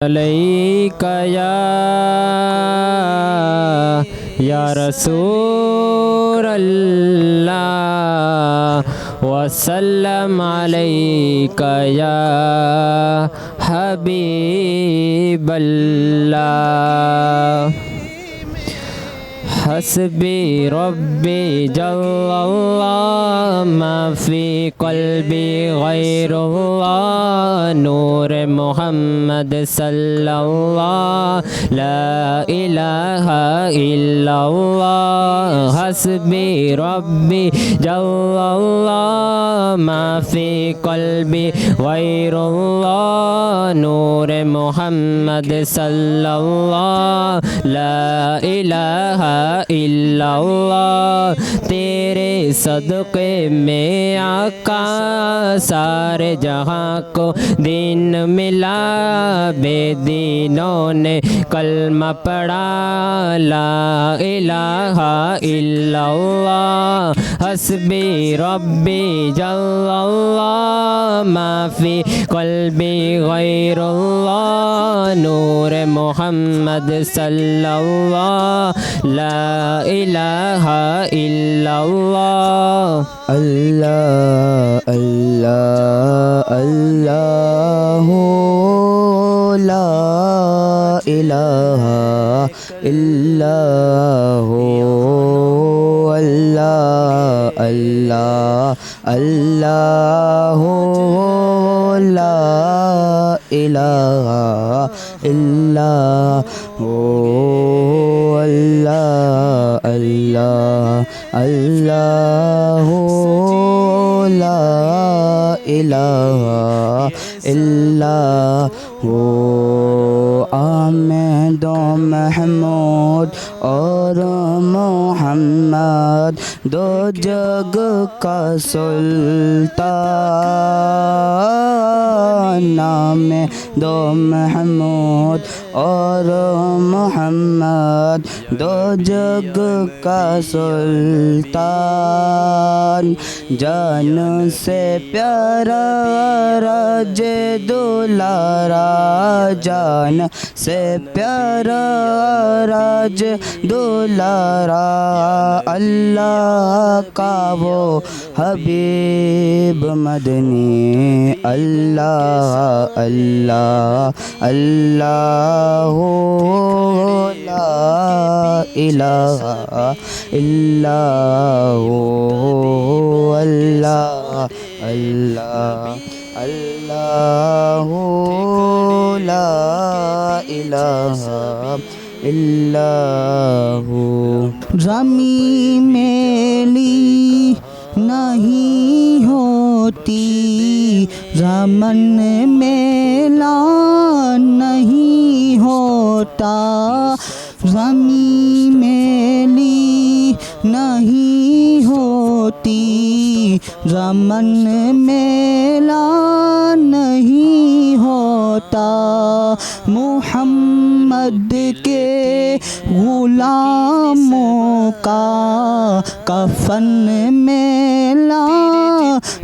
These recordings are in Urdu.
علیک یا رسول اللہ وسلم علیک یا حبیب اللہ حسبی ربی جل اللہ ما فی قلبی غیر اللہ نور محمد صلی اللہ لا الہ الا اللہ حسبی ربی جل اللہ ما فی قلبی غیر اللہ نور محمد صلی اللہ لا الہ الا اللہ تیرے صدقے میں آقا سارے جہاں کو دین ملا بے دینوں نے کلمہ پڑھا لا الہ الا اللہ حسبی ربی جل اللہ ما فی قلبی غیر اللہ نور محمد صلی اللہ لا الہ الا اللہ اللہ اللہ اللہ لا الہ الا اللہ اللہ اللہ لا الہ الا اللہ اللہ اللہ لا الہ الا آمد و محمود اور محمد دو جگ کا سلطان نام دو محمود اور محمد دو جگ کا سلطان جان سے پیارا راج دلارا جان سے پیارا راج دلارا اللہ کا وہ حبیب مدنی اللہ اللہ اللہ لا الہ الا اللہ اللہ اللہ لا الہ الا زمین میلی نہیں ہوتی زمن میلا نہیں ہوتا زمین میلی نہیں ہوتی زمن میلا نہیں ہوتا محمد کے غلاموں کا کفن میلا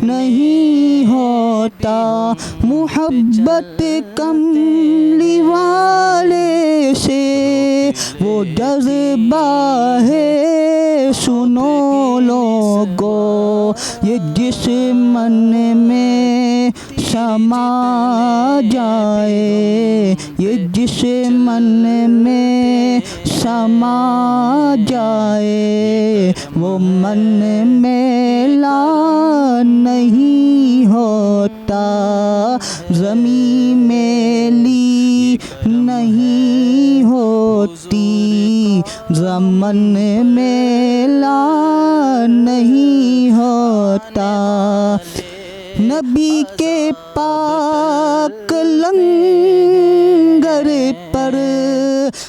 نہیں ہوتا محبت کملی والے سے وہ جذبہ ہے سنو لوگو یہ جسمن میں سما جائے یہ جسمن میں سما جائے وہ من میلا نہیں ہوتا زمین میلی نہیں ہوتی زمن میلا نہیں ہوتا نبی کے پاک لنگر پر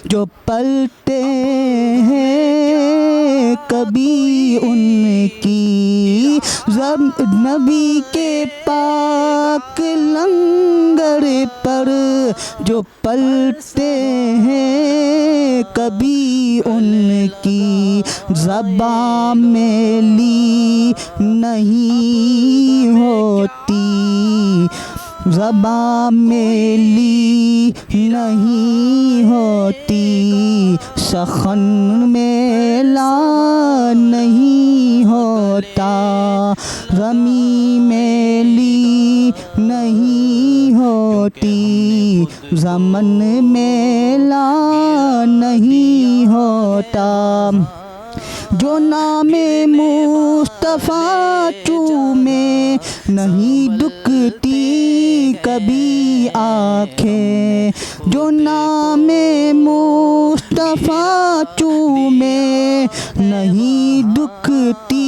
جو پلتے ہیں کبھی ان کی نبی کے پاک لنگر پر جو پلتے ہیں کبھی ان کی زبان میلی نہیں ہوتی زباں میلی نہیں ہوتی، سخن میلا نہیں ہوتا، زمیں میلی نہیں ہوتی، زمن میلا نہیں ہوتا، جو نام مصطفیٰ چومے نہیں دکھتی کبھی آنکھیں، جو نام مصطفیٰ چومے نہیں دکھتی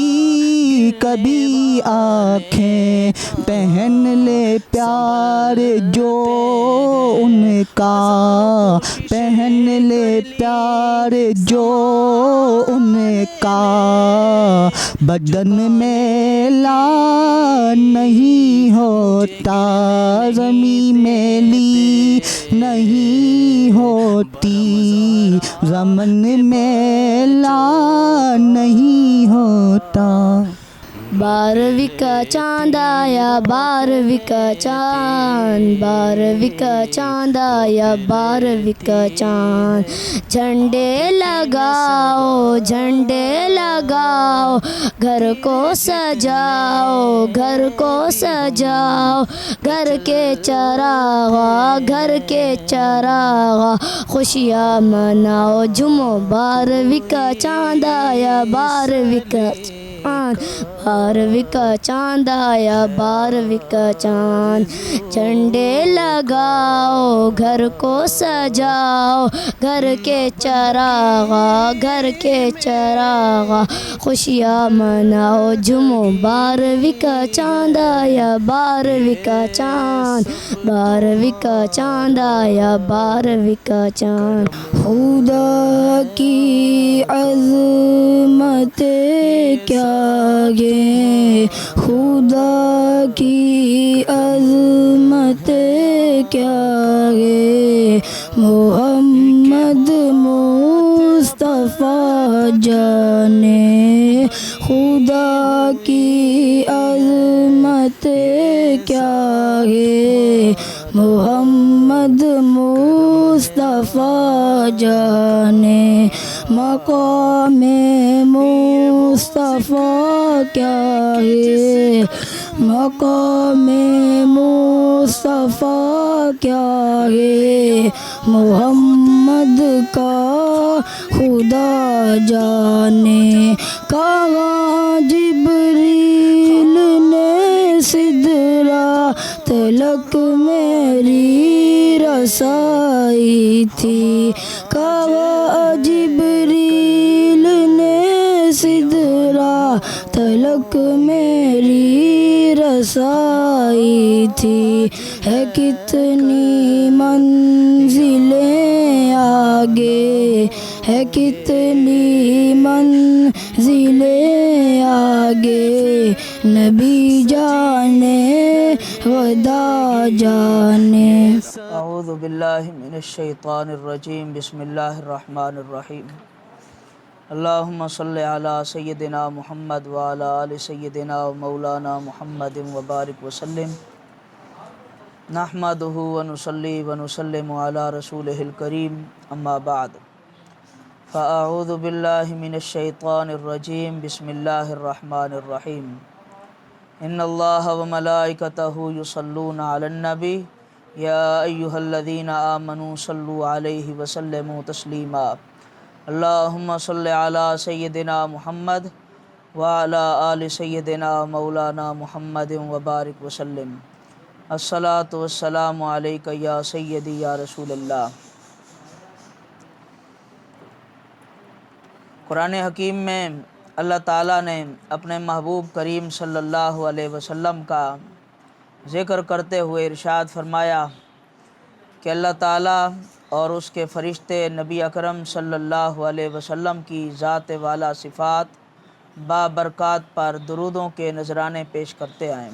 کبھی آنکھیں، پہن لے پیار جو ان کا، پہن لے پیار جو ان کا، بدن میلا نہیں ہوتا، زمین میلی نہیں ہوتی، زمن میلا نہیں ہوتا۔ 12ویں کا چاند آیا، 12ویں کا چاند، 12ویں کا چاند آیا، 12ویں کا چاند، جھنڈے لگاؤ، جھنڈے لگاؤ، گھر کو سجاؤ، گھر کو سجاؤ، گھر کے چراغاں، گھر کے چراغاں، خوشیاں مناؤ، جھومو، 12ویں کا چاند آیا، 12ویں کا چاند، 12ویں کا چاند آیا، 12ویں کا چاند، جھنڈے لگاؤ، گھر کو سجاؤ، گھر کے چراغاں، گھر کے چراغاں، خوشیاں مناؤ، جھومو، 12ویں کا چاند آیا، 12ویں کا چاند، 12ویں کا چاند آیا، 12ویں کا چاند، خدا کی عظمت کیا ہے، خدا کی عظمت کیا ہے، محمد مصطفیٰ جانے، خدا کی عظمت کیا ہے، محمد مصطفیٰ جانے، مقام مصطفیٰ کیا ہے، مقام مصطفیٰ کیا ہے، محمد کا خدا جانے، کہاں جبریل نے سدرا تلک میری رسائی تھی، کہاں جبریل نے سدرا تلک میری رسائی تھی، ہے کتنی منزلیں آگے، ہے کتنی منزلیں آگے، نبی جانے خدا جانے۔ اعوذ باللہ من الشیطان الرجیم، بسم اللہ الرحمن الرحیم، اللہم صلی علی سیدنا محمد وعلی آل سیدنا مولانا محمد وبارک وسلم، نحمدہ ونصلی ونسلم علی رسولہ الکریم، اما بعد، فاعوذ باللہ من الشیطان الرجیم، بسم اللہ الرحمن الرحیم، ان اللہ وملائکتہ یصلون علی النبی یا ایہا الذین آمنوا صلوا علیہ وسلموا تسلیما، اللہم صلی علی سیدنا محمد وعلی آل سیدنا مولانا محمد وبارک وسلم، الصلاۃ والسلام علیک یا سیدی یا رسول اللہ۔ قرآن حکیم میں اللہ تعالیٰ نے اپنے محبوب کریم صلی اللہ علیہ وسلم کا ذکر کرتے ہوئے ارشاد فرمایا کہ اللہ تعالیٰ اور اس کے فرشتے نبی اکرم صلی اللہ علیہ وسلم کی ذات والا صفات بابرکات پر درودوں کے نذرانے پیش کرتے آئیں۔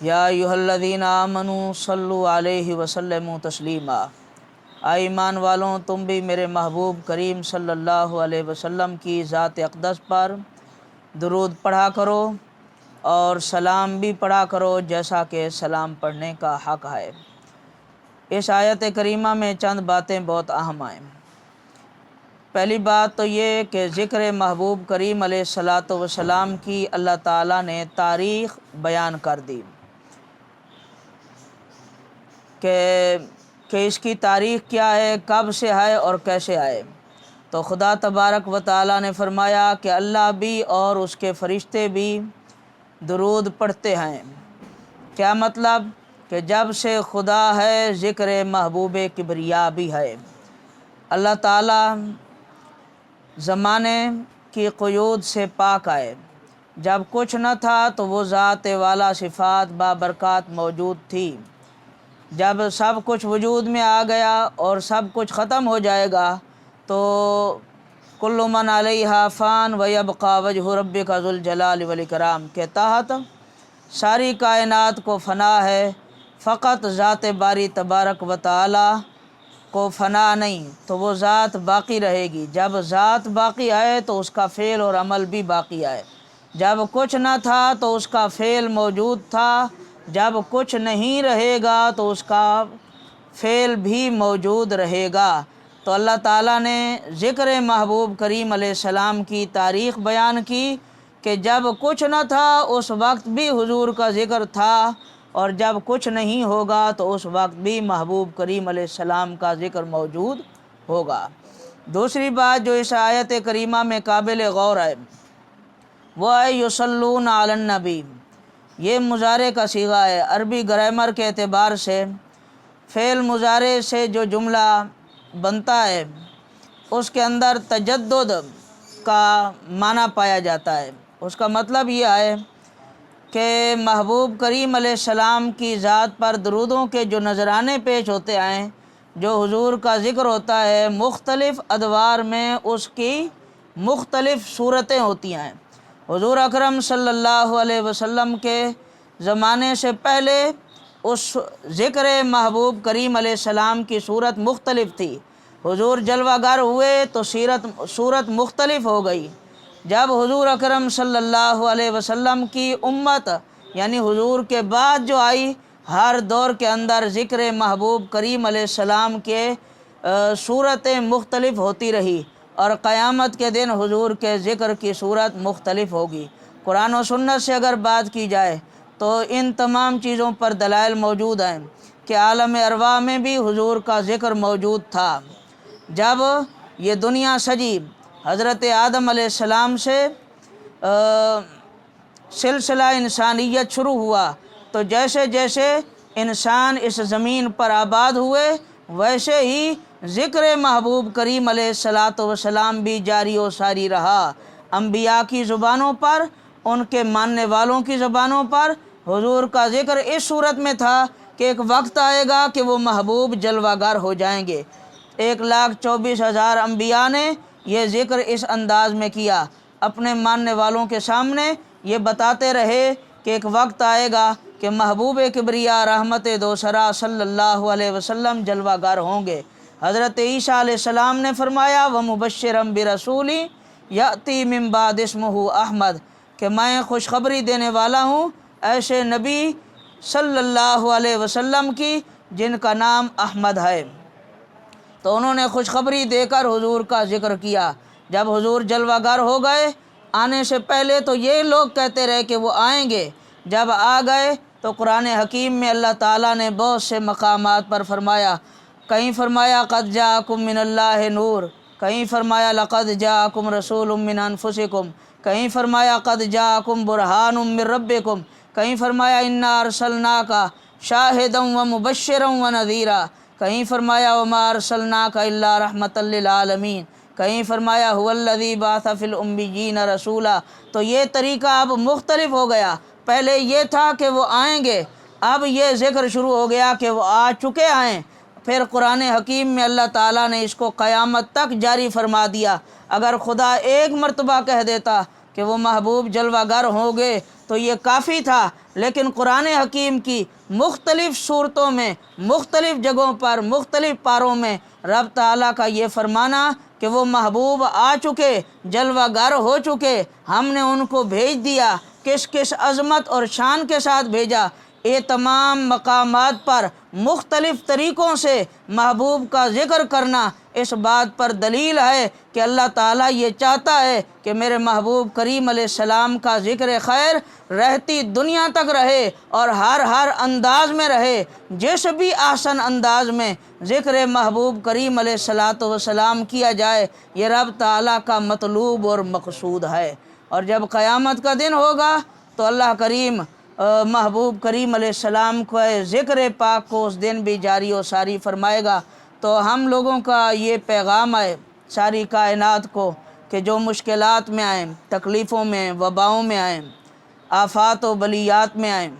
یا ایھا الذین آمنوا صلوا علیہ وسلموا تسلیما، اے ایمان والوں تم بھی میرے محبوب کریم صلی اللہ علیہ وسلم کی ذات اقدس پر درود پڑھا کرو اور سلام بھی پڑھا کرو جیسا کہ سلام پڑھنے کا حق ہے۔ اس آیت کریمہ میں چند باتیں بہت اہم ہیں۔ پہلی بات تو یہ کہ ذکر محبوب کریم علیہ الصلاۃ والسلام کی اللہ تعالیٰ نے تاریخ بیان کر دی کہ اس کی تاریخ کیا ہے، کب سے ہے اور کیسے آئے۔ تو خدا تبارک و تعالیٰ نے فرمایا کہ اللہ بھی اور اس کے فرشتے بھی درود پڑھتے ہیں۔ کیا مطلب؟ کہ جب سے خدا ہے ذکر محبوب کبریا بھی ہے۔ اللہ تعالیٰ زمانے کی قیود سے پاک آئے۔ جب کچھ نہ تھا تو وہ ذات والا صفات بابرکات موجود تھی۔ جب سب کچھ وجود میں آ گیا اور سب کچھ ختم ہو جائے گا تو کل من علیہا فان ویبقی وجہ ربک ذو الجلال والاکرام کے تحت ساری کائنات کو فنا ہے، فقط ذات باری تبارک و تعالی کو فنا نہیں، تو وہ ذات باقی رہے گی۔ جب ذات باقی ہے تو اس کا فعل اور عمل بھی باقی ہے۔ جب کچھ نہ تھا تو اس کا فعل موجود تھا، جب کچھ نہیں رہے گا تو اس کا فعل بھی موجود رہے گا۔ تو اللہ تعالیٰ نے ذکر محبوب کریم علیہ السلام کی تاریخ بیان کی کہ جب کچھ نہ تھا اس وقت بھی حضور کا ذکر تھا، اور جب کچھ نہیں ہوگا تو اس وقت بھی محبوب کریم علیہ السلام کا ذکر موجود ہوگا۔ دوسری بات جو اس آیت کریمہ میں قابل غور ہے وہ ہے یصلون علی النبی۔ یہ مضارع کا صیغہ ہے۔ عربی گرامر کے اعتبار سے فعل مضارع سے جو جملہ بنتا ہے اس کے اندر تجدد کا معنی پایا جاتا ہے۔ اس کا مطلب یہ ہے کہ محبوب کریم علیہ السلام کی ذات پر درودوں کے جو نذرانے پیش ہوتے ہیں، جو حضور کا ذکر ہوتا ہے، مختلف ادوار میں اس کی مختلف صورتیں ہوتی ہیں۔ حضور اکرم صلی اللہ علیہ وسلم کے زمانے سے پہلے اس ذکر محبوب کریم علیہ السلام کی صورت مختلف تھی۔ حضور جلوہ گر ہوئے تو صورت مختلف ہو گئی۔ جب حضور اکرم صلی اللہ علیہ وسلم کی امت یعنی حضور کے بعد جو آئی، ہر دور کے اندر ذکر محبوب کریم علیہ السلام کے صورتیں مختلف ہوتی رہی، اور قیامت کے دن حضور کے ذکر کی صورت مختلف ہوگی۔ قرآن و سنت سے اگر بات کی جائے تو ان تمام چیزوں پر دلائل موجود ہیں کہ عالم ارواح میں بھی حضور کا ذکر موجود تھا۔ جب یہ دنیا سجی، حضرت آدم علیہ السلام سے سلسلہ انسانیت شروع ہوا، تو جیسے جیسے انسان اس زمین پر آباد ہوئے ویسے ہی ذکر محبوب کریم علیہ الصلاۃ والسلام بھی جاری و ساری رہا۔ انبیاء کی زبانوں پر، ان کے ماننے والوں کی زبانوں پر حضور کا ذکر اس صورت میں تھا کہ ایک وقت آئے گا کہ وہ محبوب جلوہ گر ہو جائیں گے۔ 1,24,000 انبیاء نے یہ ذکر اس انداز میں کیا، اپنے ماننے والوں کے سامنے یہ بتاتے رہے کہ ایک وقت آئے گا کہ محبوب کبریا رحمت دوسرا صلی اللہ علیہ وسلم جلوہ گر ہوں گے۔ حضرت عیسیٰ علیہ السلام نے فرمایا وَمُبَشِّرًا بِرَسُولٍ یَأْتِی مِن بَعْدِ اسْمُهُ احمد، کہ میں خوشخبری دینے والا ہوں ایسے نبی صلی اللہ علیہ وسلم کی جن کا نام احمد ہے۔ تو انہوں نے خوشخبری دے کر حضور کا ذکر کیا۔ جب حضور جلوہ گر ہو گئے، آنے سے پہلے تو یہ لوگ کہتے رہے کہ وہ آئیں گے، جب آ گئے تو قرآن حکیم میں اللہ تعالیٰ نے بہت سے مقامات پر فرمایا، کہیں فرمایا قد جاءکم من اللہ نور، کہیں فرمایا لقد جاءکم رسول من انفسکم، کہیں فرمایا قد جاءکم برہان من ربکم، کہیں فرمایا انا ارسلناک شاہدا ومبشرا ونذیرا، کہیں فرمایا وما ارسلناک الا رحمتا للعالمین، کہیں فرمایا هو الذی بعث فی الامیین رسولا۔ تو یہ طریقہ اب مختلف ہو گیا۔ پہلے یہ تھا کہ وہ آئیں گے، اب یہ ذکر شروع ہو گیا کہ وہ آ چکے ہیں۔ پھر قرآن حکیم میں اللہ تعالیٰ نے اس کو قیامت تک جاری فرما دیا۔ اگر خدا ایک مرتبہ کہہ دیتا کہ وہ محبوب جلوہ گر ہوں گے تو یہ کافی تھا، لیکن قرآن حکیم کی مختلف صورتوں میں، مختلف جگہوں پر، مختلف پاروں میں رب تعالیٰ کا یہ فرمانا کہ وہ محبوب آ چکے، جلوہ گر ہو چکے، ہم نے ان کو بھیج دیا کس کس عظمت اور شان کے ساتھ بھیجا، یہ تمام مقامات پر مختلف طریقوں سے محبوب کا ذکر کرنا اس بات پر دلیل ہے کہ اللہ تعالیٰ یہ چاہتا ہے کہ میرے محبوب کریم علیہ السلام کا ذکر خیر رہتی دنیا تک رہے اور ہر انداز میں رہے۔ جس بھی احسن انداز میں ذکر محبوب کریم علیہ السلام کیا جائے یہ رب تعالیٰ کا مطلوب اور مقصود ہے۔ اور جب قیامت کا دن ہوگا تو اللہ کریم محبوب کریم علیہ السلام کو ذکر پاک کو اس دن بھی جاری و ساری فرمائے گا۔ تو ہم لوگوں کا یہ پیغام ہے ساری کائنات کو کہ جو مشکلات میں آئیں، تکلیفوں میں، وباؤں میں آئیں، آفات و بلیات میں آئیں،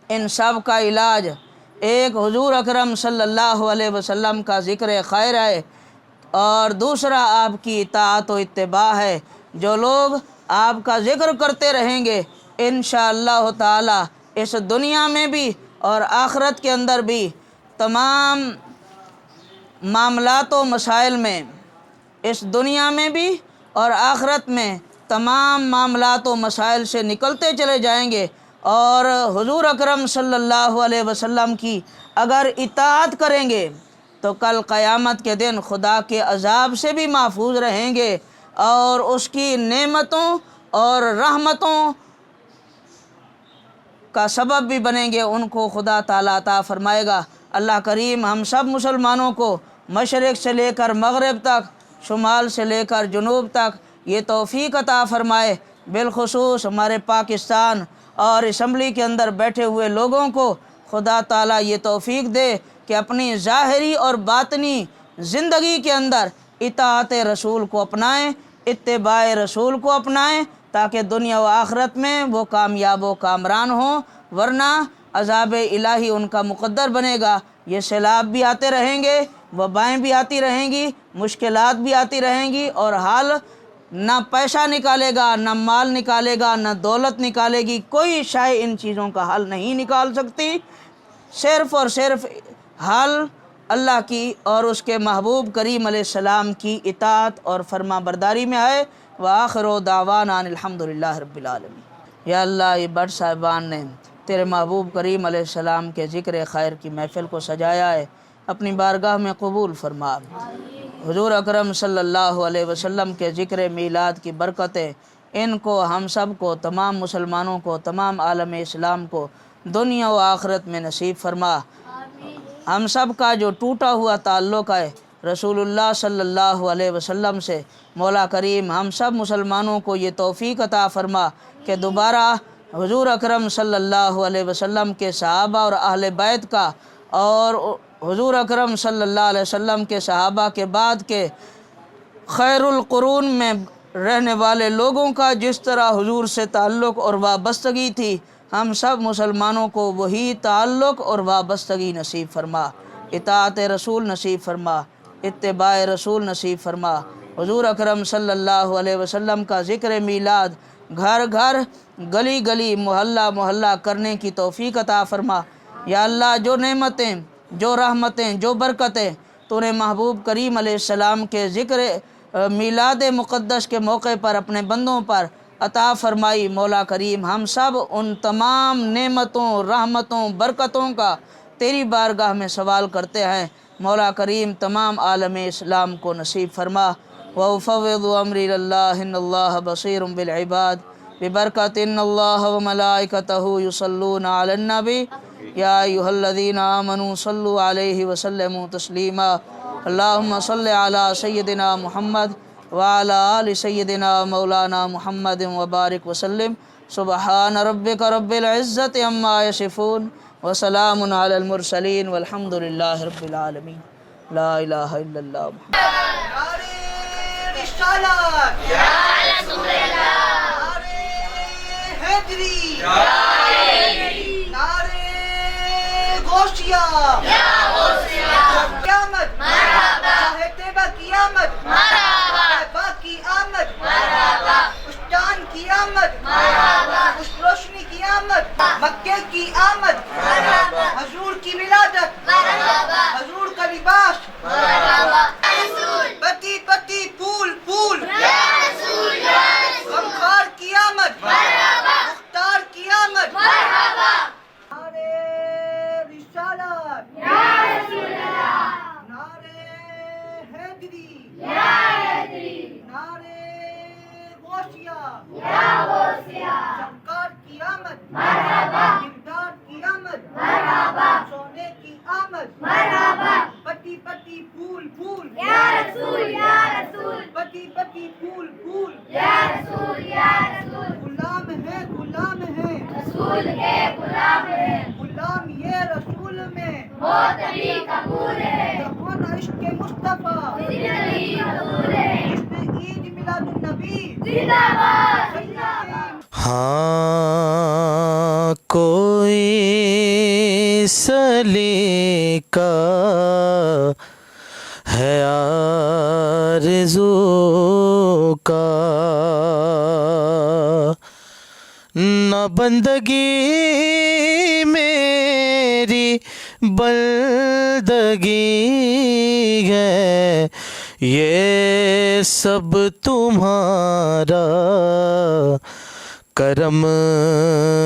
ان سب کا علاج ایک حضور اکرم صلی اللہ علیہ وسلم کا ذکر خیر ہے اور دوسرا آپ کی اطاعت و اتباع ہے۔ جو لوگ آپ کا ذکر کرتے رہیں گے انشاءاللہ تعالی اس دنیا میں بھی اور آخرت کے اندر بھی تمام معاملات و مسائل میں، اس دنیا میں بھی اور آخرت میں تمام معاملات و مسائل سے نکلتے چلے جائیں گے، اور حضور اکرم صلی اللہ علیہ وسلم کی اگر اطاعت کریں گے تو کل قیامت کے دن خدا کے عذاب سے بھی محفوظ رہیں گے اور اس کی نعمتوں اور رحمتوں کا سبب بھی بنیں گے، ان کو خدا تعالیٰ عطا فرمائے گا۔ اللہ کریم ہم سب مسلمانوں کو مشرق سے لے کر مغرب تک، شمال سے لے کر جنوب تک یہ توفیق عطا فرمائے۔ بالخصوص ہمارے پاکستان اور اسمبلی کے اندر بیٹھے ہوئے لوگوں کو خدا تعالیٰ یہ توفیق دے کہ اپنی ظاہری اور باطنی زندگی کے اندر اطاعت رسول کو اپنائیں، اتباع رسول کو اپنائیں، تاکہ دنیا و آخرت میں وہ کامیاب و کامران ہوں، ورنہ عذاب الہی ان کا مقدر بنے گا۔ یہ سیلاب بھی آتے رہیں گے، وبائیں بھی آتی رہیں گی، مشکلات بھی آتی رہیں گی، اور حال نہ پیسہ نکالے گا، نہ مال نکالے گا، نہ دولت نکالے گی، کوئی شے ان چیزوں کا حل نہیں نکال سکتی۔ صرف اور صرف حل اللہ کی اور اس کے محبوب کریم علیہ السلام کی اطاعت اور فرما برداری میں ہے۔ وآخر دعوانا ان الحمدللہ رب العالمین۔ یا اللہ یہ بڑھ صاحبان نے تیرے محبوب کریم علیہ السلام کے ذکر خیر کی محفل کو سجایا ہے، اپنی بارگاہ میں قبول فرما۔ حضور اکرم صلی اللہ علیہ وسلم کے ذکر میلاد کی برکتیں ان کو، ہم سب کو، تمام مسلمانوں کو، تمام عالم اسلام کو دنیا و آخرت میں نصیب فرما۔ ہم سب کا جو ٹوٹا ہوا تعلق ہے رسول اللہ صلی اللہ علیہ وسلم سے، مولا کریم ہم سب مسلمانوں کو یہ توفیق عطا فرما کہ دوبارہ حضور اکرم صلی اللہ علیہ وسلم کے صحابہ اور اہل بیت کا اور حضور اکرم صلی اللہ علیہ وسلم کے صحابہ کے بعد کے خیر القرون میں رہنے والے لوگوں کا جس طرح حضور سے تعلق اور وابستگی تھی، ہم سب مسلمانوں کو وہی تعلق اور وابستگی نصیب فرما، اطاعت رسول نصیب فرما، اتباع رسول نصیب فرما۔ حضور اکرم صلی اللہ علیہ وسلم کا ذکر میلاد گھر گھر، گلی گلی، محلہ محلہ کرنے کی توفیق عطا فرما۔ یا اللہ جو نعمتیں، جو رحمتیں، جو برکتیں تو نے محبوب کریم علیہ السلام کے ذکر میلاد مقدس کے موقع پر اپنے بندوں پر عطا فرمائی، مولا کریم ہم سب ان تمام نعمتوں، رحمتوں، برکتوں کا تیری بارگاہ میں سوال کرتے ہیں۔ مولا کریم تمام عالم اسلام کو نصیب فرما۔ وَأُفَوِّضُ أَمْرِي إِلَى اللَّهِ إِنَّ اللَّهَ بَصِيرٌ بِالْعِبَادِ بِبَرْكَةِ إِنَّ اللَّهَ وَمَلَائِكَتَهُ يُصَلُّونَ عَلَى النَّبِيِّ يَا أَيُّهَا الَّذِينَ آمَنُوا صَلُّوا عَلَيْهِ وَسَلِّمُوا تَسْلِيمًا اللهم صل على سيدنا محمد وعلى آل سيدنا مولانا محمد وبارك وسلم سبحان ربك رب العزة عما يصفون وسلام على المرسلين والحمد لله رب العالمين لا إله إلا الله محمد رسالت یا رسول اللہ، نعرے حیدری یا حیدری، نعرے غوثیہ یا غوثیہ، قیامت مرحبا، طیبہ کی آمد مرحبا، طیبہ کی آمد مرحبا، کشتان کی آمد مرحبا، کشت روشنی کی آمد، مکے کی آمد مرحبا، حضور کی ولادت مرحبا، حضور کا لباس مرحبا، بتی بتی پھول پھول یا رسول، غمخوار کی آمد مرحبا، حیدری نعرے غوثیہ سرکار کی آمد امداد کی آمد سونے کی آمد پتی پتی پھول پھول پتی پتی پھول پھول غلام ہے غلام ہے غلام یہ رسول میں جہان عشق مصطفیٰ جس نے عید میلاد النبی ہاں کوئی سلیقہ ہے آرزو کا نہ بندگی میری بندگی ہے یہ سب تمہارا کرم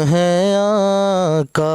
ہے آقا